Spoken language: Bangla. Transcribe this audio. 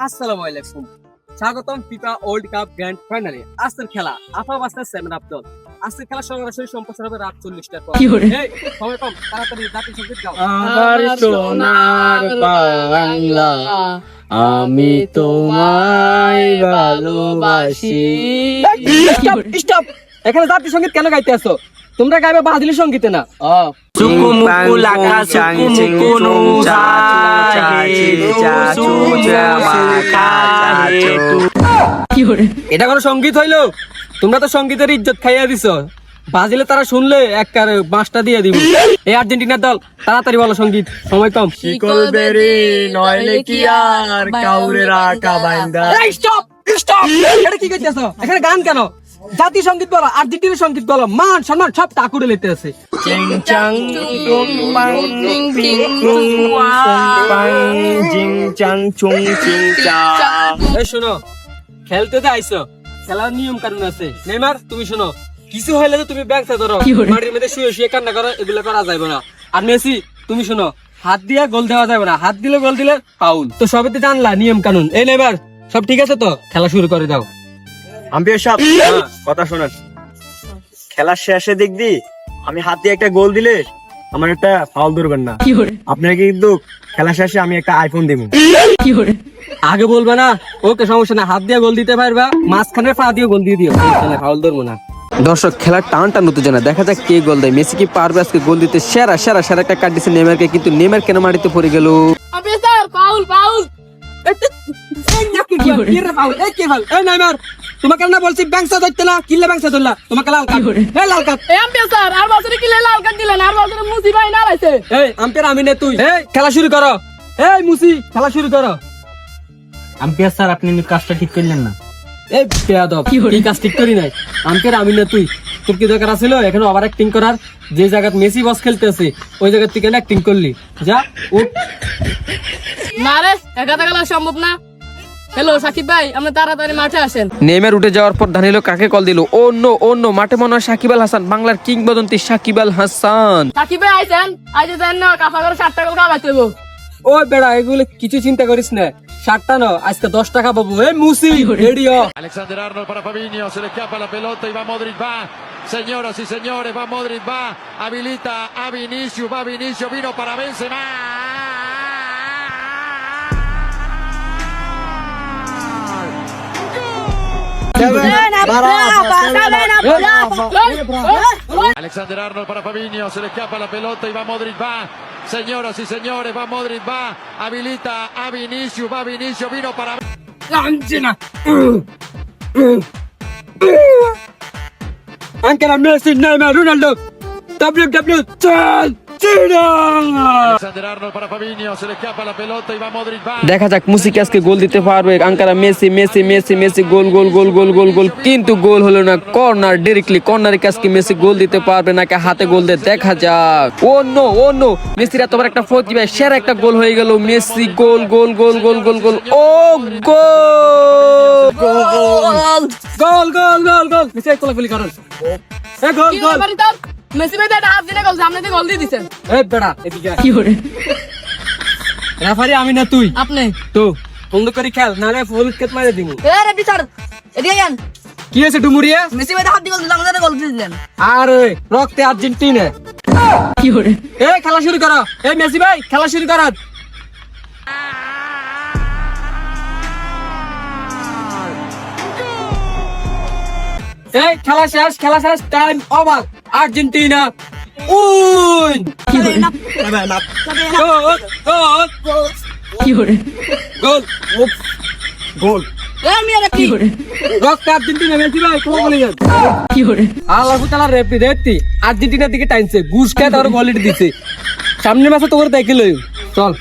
আসসালামু আলাইকুম, স্বাগতম ফিফা ওয়ার্ল্ড কাপ গ্র্যান্ড ফাইনালে। আজকের খেলা আফা বাস্তার সেভেন আপ দল। আজকের খেলা সরাসরি সম্প্রচার হবে রাত 40টার পর। এই সময় কম, তাড়াতাড়ি জাতীয় সঙ্গীত গাও। আমার সোনার বাংলা, আমি তোমায় ভালোবাসি। স্টপ! এখানে জাতীয় সঙ্গীত কেন গাইতে আসো? তোমরা গাইবে বাহাদুরি সঙ্গীতে না। সুকুমুকু লাকা সুকুমুকু এটা কোনো সঙ্গীত হইলো? তোমরা তো সঙ্গীতের ইজ্জত খাইয়া দিছো। বাজিলে তারা শুনলে এক বাঁশটা দিয়ে দিব। এই আর্জেন্টিনার দল, তাড়াতাড়ি বলো সঙ্গীত, সময় কম। শিকল বেরি নইলে কি আর কাউরে রাখা বাইন্দা। স্টপ! স্টপ! এটা কি করতেছো? এখানে গান কেন? জাতীয় সঙ্গীত বলো, আর্জেন্টিনার সঙ্গীত বলো। মান সম্মান সব টাকুরে লেতে আছে। চিং চাং চুং পাং চিং চুং পাং জিং চাং চুং চিং চা। এই শোনো, খেলতে তো আইছো, খেলার নিয়ম কানুন আছে। নেইমার, তুমি শোনো, কিছু হইলে তো তুমি ব্যাংক ধরো, মাটির মধ্যে শুয়ে শুয়ে কান্না করো, এগুলো করা যাবে না। আর মেসি, তুমি শোনো, হাত দিয়ে গোল দেওয়া যাবে না। হাত দিলে গোল দিলে ফাউল। তো সবই তো জানলা নিয়ম কানুন। এই নেইমার, সব ঠিক আছে তো? খেলা শুরু করে দাও। আম্পায়ার সাহেব, কথা শোনেন। খেলার শেষে দেখবি আমি হাত দিয়ে একটা গোল দিলে আমার একটা ফাউল ধরবেন না। আপনাকে কিন্তু খেলা শেষে আমি একটা আইফোন দেবো। আগে বলবে না? ওকে, সমস্যা না, হাত দিয়ে গোল দিতে পারবা, মাঝখানে পা দিয়ে গোল দিয়ে দিও, ফাউল ধরবো না। দর্শক, খেলার টান উত্তেজনা, দেখা যাক কে গোল দেয়। মেসি কি পারবে আজকে গোল দিতে? সেরা সেরা সেরা একটা কাট দিচ্ছে নেইমারকে, কিন্তু নেইমার কেন মাটিতে পড়ে গেল? তোমাকে না বলছি ব্যাংসা ধরতে না, কিল্লে ব্যাংসা ধরলা, তোমাকে লাল কার্ড। এই লাল কার্ড। এই আম্পায়ার আমি না তুই। এই খেলা শুরু করো। এই মুসি, খেলা শুরু করো। আম্পায়ার স্যার, আপনি কাজটা ঠিক করলেন না। এই বেয়াদব, এই কাজ ঠিক করি নাই। আম্পায়ার আমি না তুই। তোর কি দরকার আছিল এখানে ওভার অ্যাক্টিং করার? যে জায়গায় মেসি বস খেলতেছে ওই জায়গা থেকে অ্যাক্টিং করলি। যা উঠ। না রে, একা খেলা সম্ভব না। হ্যালো সাকিব ভাই, আপনি তাড়াতাড়ি মাঠে আসেন। নেইমার উঠে যাওয়ার পর দানিলো কাকে কল দিল? ও নো, মাঠে মনে হয় সাকিব আল হাসান, বাংলার কিংবদন্তি সাকিব আল হাসান। সাকিব ভাই আইছেন, আইতে দেন না, কাফা করে 7টা গোল খাওয়াইতে হইব। ও বেড়া, এগুলো কিছু চিন্তা করিস না। 7টা না, আজকে 10 টাকা পাবো। এই মুসি radio. Alexander Arnold para Fabinho, se le escapa la pelota y va Modric, va. Señoras y señores, va Modric, va. Habilita a Vinicius, va Vinicius, vino para Benzema. Alexander Arnold para Fabinho, se le escapa la pelota y va Modric, va. Señoras y señores, va Modric, va. Habilita a Vinicius, va Vinicius, vino para Ankara, Messi, Neymar, Ronaldo. WW, চল Alexander Arnold para Fabinho, se le escapa la pelota y va Modric, va. দেখা যাক মুসি কি আজকে গোল দিতে পারবে? আঙ্কারা মেসি গোল, কিন্তু গোল হলো না। কর্নার, ডাইরেক্টলি কর্নারে আজকে মেসি গোল দিতে পারবে নাকি হাতে গোল দিয়ে দেখা যাক। ও নো, মেসির এতবার একটা প্রতিভা, সেরা একটা গোল হয়ে গেল। মেসি গোল। ও গোল! গোল। মেসি কোলাকুলি করুন। এই গোল। কি ব্যাপার তোর? মেসি ভাই তো হাত দিনে গোল, সামনে দিয়ে গোল দিয়ে দিছেন। এই বেড়া, এদিকে আয়। রেফারি আমি না তুই। আপনি তো বন্ধ করে খেল, নালে ফুল কেট মারে দিমু। এ রে বিচার, এদিকে যান। কি হয়েছে ডুমুরিয়া? মেসি ভাই তো হাত দিয়ে গোল দিলেন, আমাদের গোল দিয়ে দিলেন। আরে রক্তে আর্জেন্টিনা। এই খেলা শুরু করো। এই মেসি ভাই, খেলা শুরু করো। এই খেলা শেষ, time over. Argentina win. Goal. এ মিয়া কি রক্তে আর্জেন্টিনা। মেসি ভাই কোন বলে যান? আল্লাহু তাআলা রেফারি দেখতি আর্জেন্টিনার দিকে টাইনছে, ঘুষ খেয়ে আর গোল দিছে। সামনের মাসে তোর দেখিল। চল।